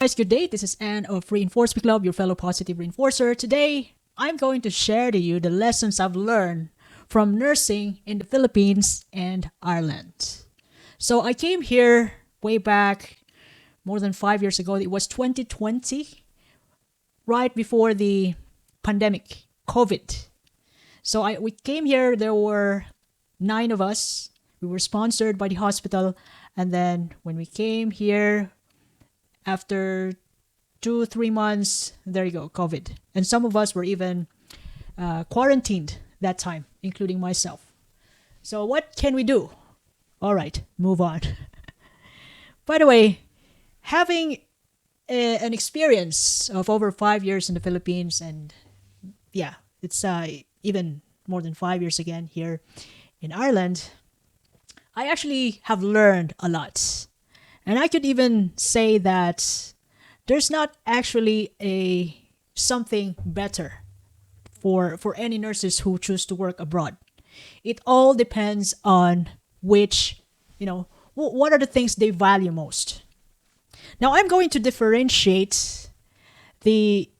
Guys, good day. This is Anne of Reinforcement Club, your fellow positive reinforcer. Today, I'm going to share to you the lessons I've learned from nursing in the Philippines and Ireland. So I came here way back more than 5 years ago. It was 2020, right before the pandemic, COVID. So we came here. There were 9 of us. We were sponsored by the hospital, and then when we came here, after 2 3 months, there you go, COVID. And some of us were even quarantined that time, including myself. So what can we do? All right, move on. By the way, having an experience of over 5 years in the Philippines, and yeah, it's even more than 5 years again here in Ireland, I actually have learned a lot. And I could even say that there's not actually a something better for any nurses who choose to work abroad. It all depends on which, what are the things they value most. Now I'm going to differentiate the,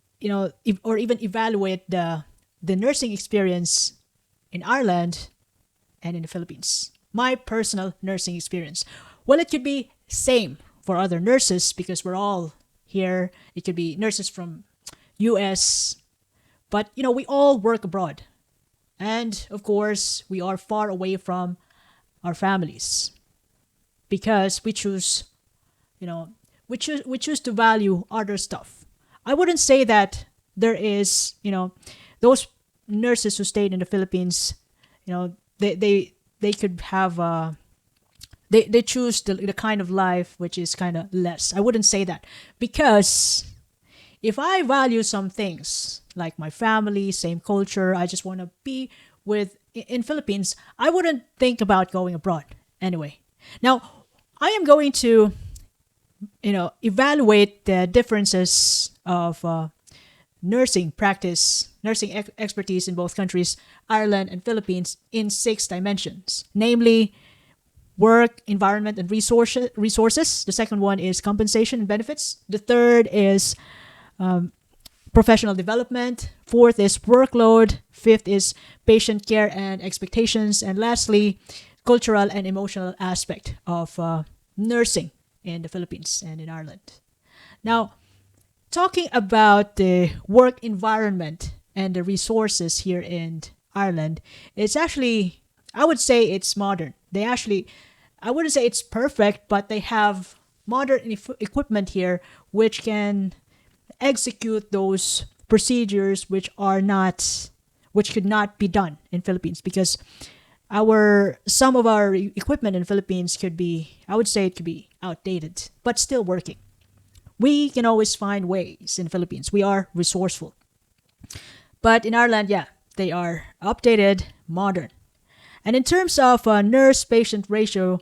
or even evaluate the nursing experience in Ireland and in the Philippines. My personal nursing experience. Well, it could be same for other nurses because we're all here. It could be nurses from US, but we all work abroad. And of course, we are far away from our families because we choose to value other stuff. I wouldn't say that there is, those nurses who stayed in the Philippines, they could have they choose the kind of life which is kind of less. I wouldn't say that because if I value some things like my family, same culture, I just want to be with in Philippines, I wouldn't think about going abroad anyway. Now, I am going to evaluate the differences of nursing practice, nursing expertise in both countries, Ireland and Philippines, in 6 dimensions, namely work, environment, and resources. The second one is compensation and benefits. The third is professional development. Fourth is workload. Fifth is patient care and expectations. And lastly, cultural and emotional aspect of nursing in the Philippines and in Ireland. Now, talking about the work environment and the resources here in Ireland, it's actually, I would say it's modern. I wouldn't say it's perfect, but they have modern equipment here which can execute those procedures which could not be done in Philippines because some of our equipment in Philippines could be, I would say it could be outdated, but still working. We can always find ways in the Philippines. We are resourceful. But in Ireland, yeah, they are updated, modern. And in terms of nurse-patient ratio,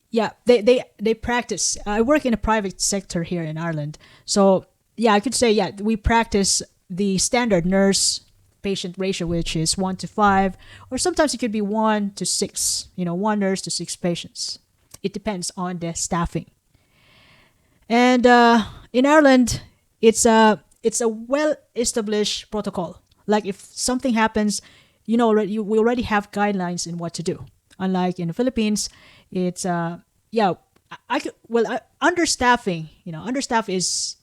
yeah, they practice. I work in a private sector here in Ireland. So, yeah, I could say, yeah, we practice the standard nurse-patient ratio, which is 1 to 5, or sometimes it could be 1 to 6, 1 nurse to 6 patients. It depends on the staffing. And in Ireland, it's a well-established protocol. Like if something happens, we already have guidelines in what to do. Unlike in the Philippines, it's understaffing. Understaff is,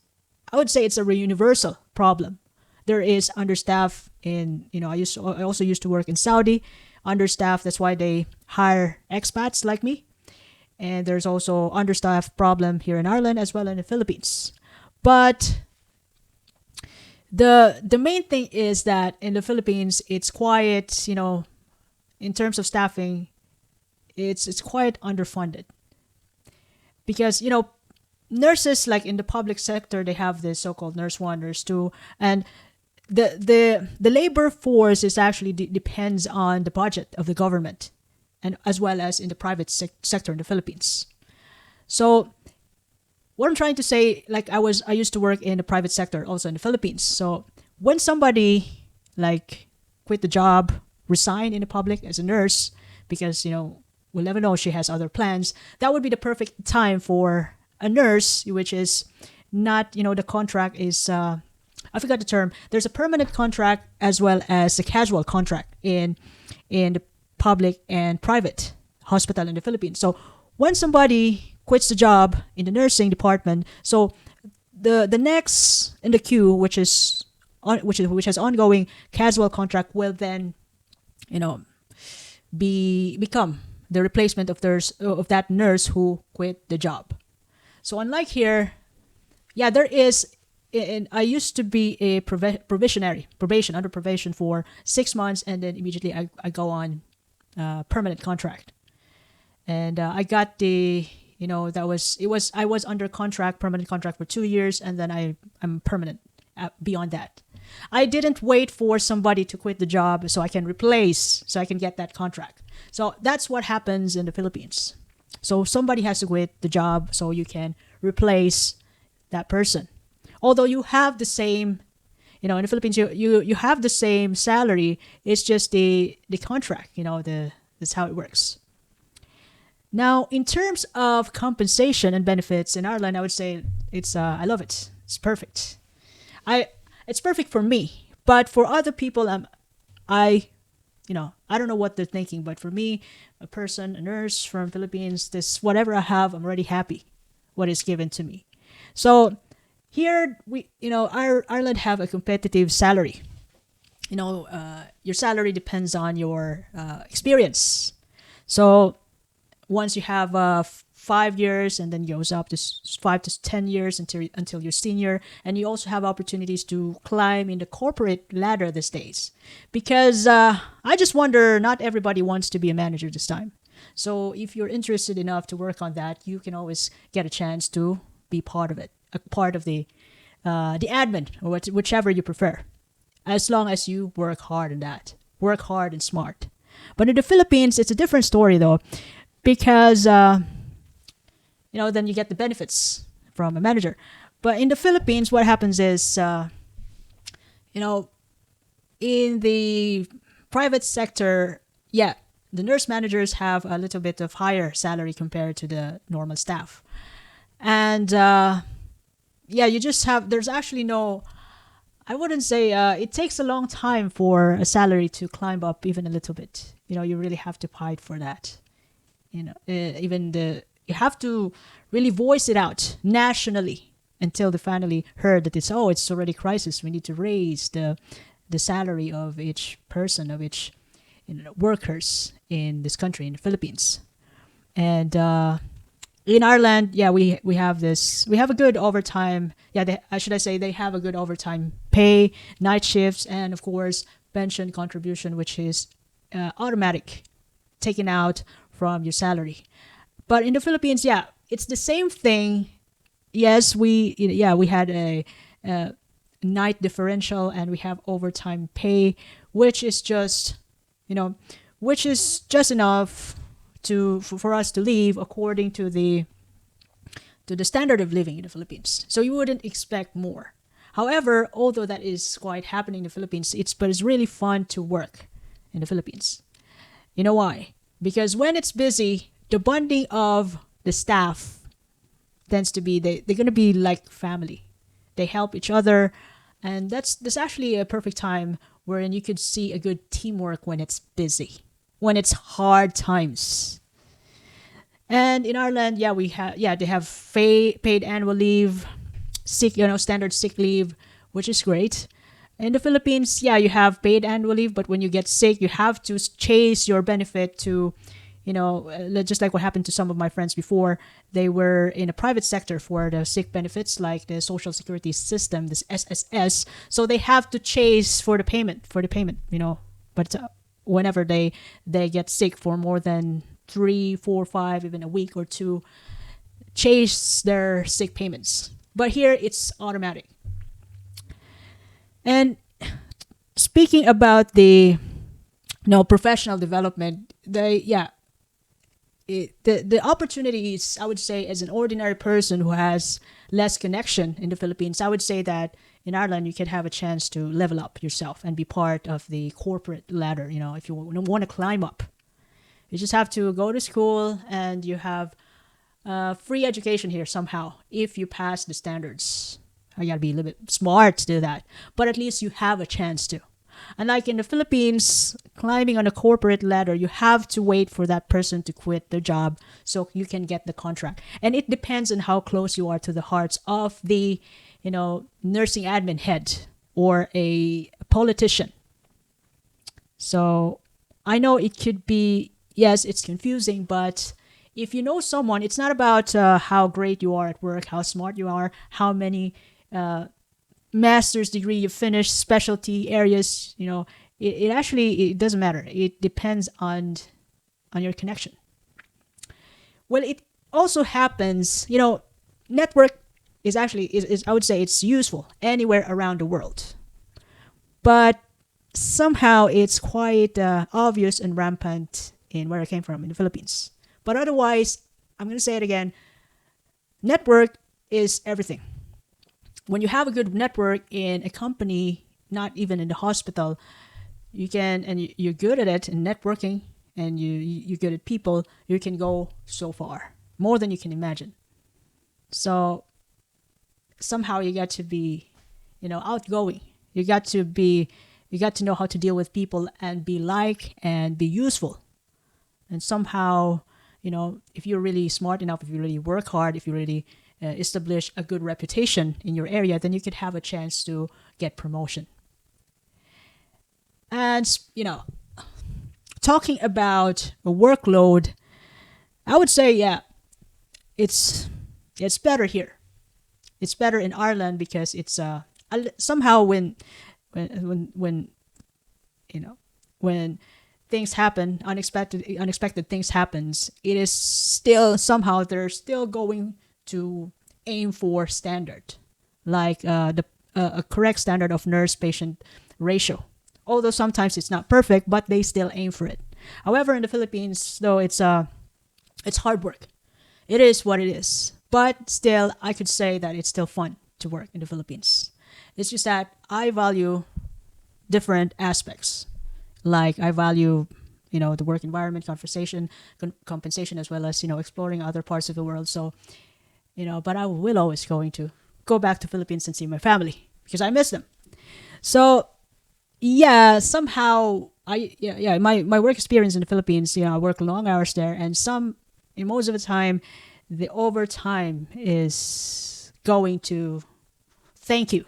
I would say, it's a universal problem. There is understaff in, I also used to work in Saudi. Understaff, that's why they hire expats like me. And there's also understaffed problem here in Ireland as well in the Philippines. But the main thing is that in the Philippines, it's quite, in terms of staffing, it's quite underfunded. Because, nurses, like in the public sector, they have this so-called nurse 1, nurse 2, and the labor force is actually depends on the budget of the government, and as well as in the private sector in the Philippines. So what I'm trying to say, like I used to work in the private sector also in the Philippines. So when somebody like quit the job, resign in the public as a nurse because we'll never know she has other plans, that would be the perfect time for a nurse, which is not, the contract is, I forgot the term. There's a permanent contract as well as a casual contract in the public and private hospital in the Philippines. So when somebody quits the job in the nursing department, so the next in the queue, which has ongoing casual contract, will then, you know, become the replacement of that nurse who quit the job. So unlike here, yeah, there is. I used to be a probation under probation for 6 months, and then immediately I go on permanent contract, and I got the I was under permanent contract for 2 years, and then I'm permanent beyond that. I didn't wait for somebody to quit the job so I can get that contract. So that's what happens in the Philippines. So somebody has to quit the job so you can replace that person. Although you have the same, in the Philippines, you have the same salary. It's just the contract, that's how it works. Now, in terms of compensation and benefits in Ireland, I would say I love it. It's perfect. It's perfect for me, but for other people, I don't know what they're thinking, but for me, a nurse from Philippines, this whatever I have, I'm already happy. What is given to me, so here Ireland have a competitive salary. Your salary depends on your experience. So once you have 5 years, and then goes up to 5 to 10 years until you're senior, and you also have opportunities to climb in the corporate ladder these days. Because I just wonder, not everybody wants to be a manager this time. So if you're interested enough to work on that, you can always get a chance to be part of it, a part of the admin, or whichever you prefer, as long as you work hard on that. Work hard and smart. But in the Philippines, it's a different story though, because then you get the benefits from a manager. But in the Philippines, what happens is, in the private sector, yeah, the nurse managers have a little bit of higher salary compared to the normal staff. And there's actually no, I wouldn't say, it takes a long time for a salary to climb up even a little bit. You really have to fight for that. You have to really voice it out nationally until they finally heard that it's already crisis. We need to raise the salary of each person, of each workers in this country, in the Philippines. And in Ireland, yeah, we have this. We have a good overtime. Yeah, they have a good overtime pay, night shifts, and of course pension contribution, which is automatic, taken out from your salary. But in the Philippines, yeah, it's the same thing. Yes, we had a night differential, and we have overtime pay, which is just enough for us to live according to the standard of living in the Philippines. So you wouldn't expect more. However, although that is quite happening in the Philippines, it's really fun to work in the Philippines. You know why? Because when it's busy, the bonding of the staff tends to be they're going to be like family. They help each other, and that's actually a perfect time wherein you could see a good teamwork when it's busy, when it's hard times. And in Ireland, they have paid annual leave, standard sick leave, which is great. In the Philippines, yeah, you have paid annual leave, but when you get sick, you have to chase your benefit to, just like what happened to some of my friends before. They were in a private sector for the sick benefits, like the Social Security system, this SSS. So they have to chase for the payment, But whenever they get sick for more than 3, 4, 5, even a week or two, chase their sick payments. But here it's automatic. And speaking about the professional development, the opportunities, I would say, as an ordinary person who has less connection in the Philippines, I would say that in Ireland you can have a chance to level up yourself and be part of the corporate ladder. If you want to climb up, you just have to go to school, and you have free education here somehow if you pass the standards. I gotta be a little bit smart to do that, but at least you have a chance to. Unlike in the Philippines, climbing on a corporate ladder, you have to wait for that person to quit their job so you can get the contract. And it depends on how close you are to the hearts of the, nursing admin head or a politician. So I know it could be, yes, it's confusing, but if you know someone, it's not about how great you are at work, how smart you are, how many master's degree you finish, specialty areas. It actually, it doesn't matter. It depends on your connection. Well, it also happens. Network is actually is I would say it's useful anywhere around the world, but somehow it's quite obvious and rampant in where I came from in the Philippines. But otherwise, I'm going to say it again, network is everything. When you have a good network in a company, not even in the hospital, you can, and you're good at it in networking, and you're good at people, you can go so far, more than you can imagine. So somehow you got to be, outgoing. You got to know how to deal with people and be and be useful. And somehow, if you're really smart enough, if you really work hard, if you really establish a good reputation in your area, then you could have a chance to get promotion. And, talking about a workload, I would say, yeah, it's better here. It's better in Ireland because it's somehow when when things happen, unexpected things happens, it is still somehow they're still going to aim for standard, like the a correct standard of nurse patient ratio. Although sometimes it's not perfect, but they still aim for it. However, in the Philippines, though, it's hard work. It is what it is. But still, I could say that it's still fun to work in the Philippines. It's just that I value different aspects. Like I value, the work environment, compensation, as well as, exploring other parts of the world. So, but I will always going to go back to Philippines and see my family because I miss them. So, yeah, somehow my work experience in the Philippines, I work long hours there, and most of the time, the overtime is going to thank you,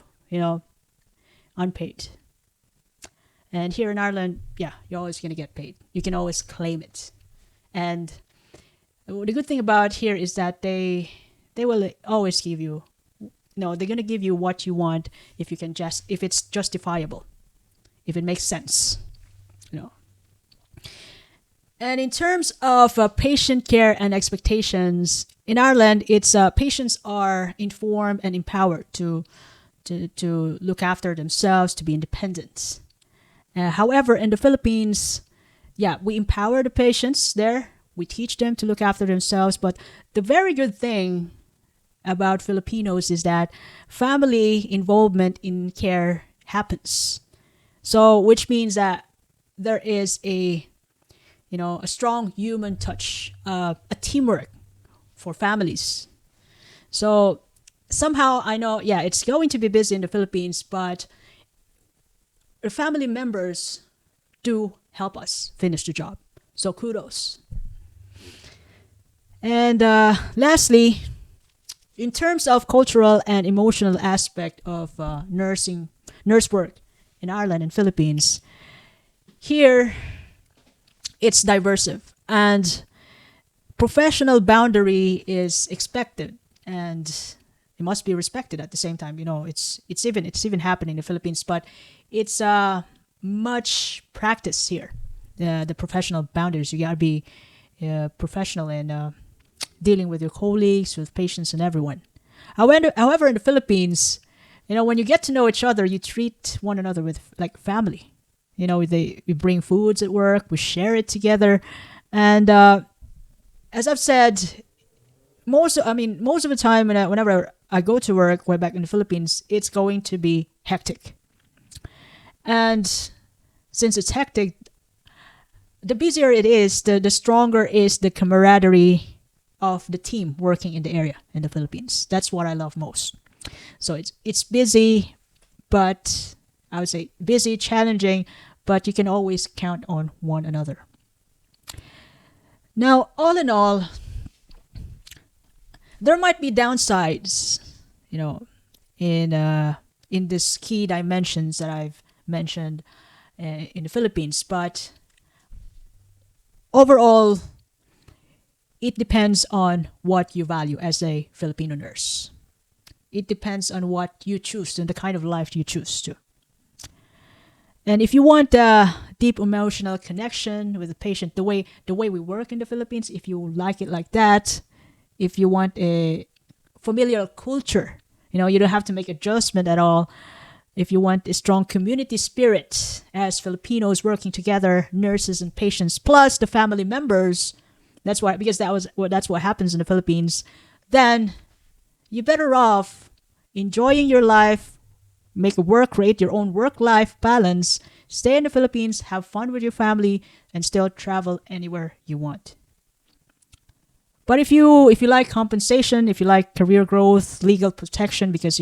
unpaid. And here in Ireland, yeah, you're always going to get paid. You can always claim it. And the good thing about here is that they will always give you, they're going to give you what you want if it's justifiable, if it makes sense, And in terms of patient care and expectations, in Ireland, it's patients are informed and empowered to look after themselves, to be independent. However, in the Philippines, yeah, we empower the patients there. We teach them to look after themselves. But the very good thing about Filipinos is that family involvement in care happens. So, which means that there is a strong human touch, a teamwork for families. So somehow I know, yeah, it's going to be busy in the Philippines, but the family members do help us finish the job. So kudos. And lastly, in terms of cultural and emotional aspect of nurse work in Ireland and Philippines, here it's diverse and professional boundary is expected and it must be respected at the same time. It's even happening in the Philippines, but it's much practice here. The professional boundaries, you gotta be professional in dealing with your colleagues, with patients, and everyone. However, in the Philippines, when you get to know each other, you treat one another with like family. We bring foods at work, we share it together, and as I've said, most of the time, whenever I go to work, way back in the Philippines, it's going to be hectic, and since it's hectic, the busier it is, the stronger is the camaraderie of the team working in the area in the Philippines. That's what I love most. So it's busy, but I would say busy, challenging, but you can always count on one another. Now, all in all, there might be downsides, you know, in this key dimensions that I've mentioned in the Philippines, but overall, it depends on what you value as a Filipino nurse. It depends on what you choose and the kind of life you choose to. And if you want a deep emotional connection with the patient, the way we work in the Philippines, if you like it like that, if you want a familiar culture, you don't have to make adjustment at all. If you want a strong community spirit as Filipinos working together, nurses and patients, plus the family members, that's what happens in the Philippines, then you're better off enjoying your life, create your own work-life balance, stay in the Philippines, have fun with your family, and still travel anywhere you want. But if you like compensation, if you like career growth, legal protection, because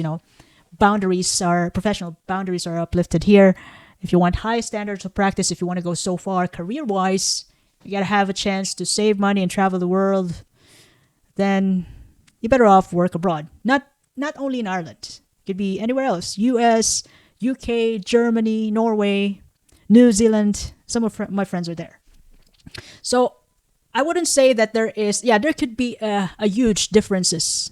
professional boundaries are uplifted here. If you want high standards of practice, if you want to go so far career-wise, you gotta have a chance to save money and travel the world, then you're better off work abroad. Not only in Ireland. It could be anywhere else. US, UK, Germany, Norway, New Zealand. Some of my friends are there. So I wouldn't say that there could be a huge differences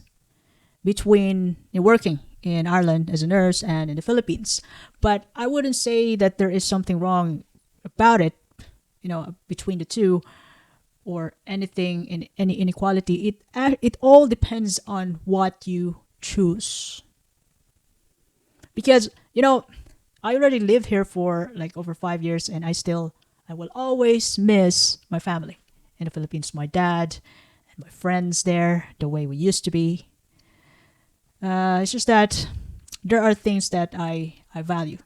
between working in Ireland as a nurse and in the Philippines. But I wouldn't say that there is something wrong about it, between the two, or anything in any inequality. It all depends on what you choose. Because, I already live here for like over 5 years, and I will always miss my family in the Philippines, my dad and my friends there, the way we used to be. It's just that there are things that I value,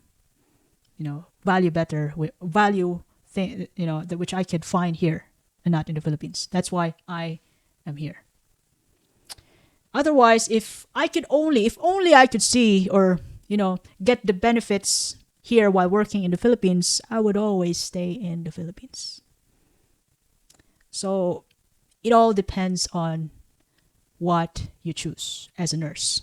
which I could find here and not in the Philippines. That's why I am here. Otherwise, if only I could see or, get the benefits here while working in the Philippines, I would always stay in the Philippines. So it all depends on what you choose as a nurse.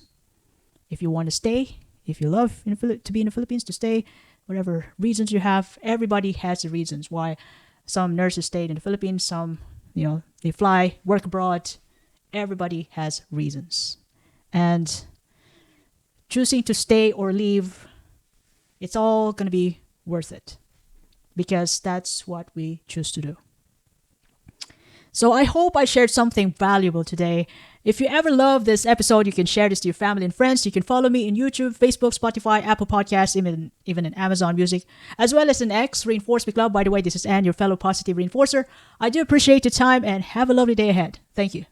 If you want to stay, if you love to be in the Philippines, to stay, whatever reasons you have, everybody has the reasons why. Some nurses stayed in the Philippines, some, they fly, work abroad. Everybody has reasons. And choosing to stay or leave, it's all going to be worth it, because that's what we choose to do. So I hope I shared something valuable today. If you ever love this episode, you can share this to your family and friends. You can follow me in YouTube, Facebook, Spotify, Apple Podcasts, even in Amazon Music, as well as in X, Reinforce Me Club. By the way, this is Anne, your fellow positive reinforcer. I do appreciate your time, and have a lovely day ahead. Thank you.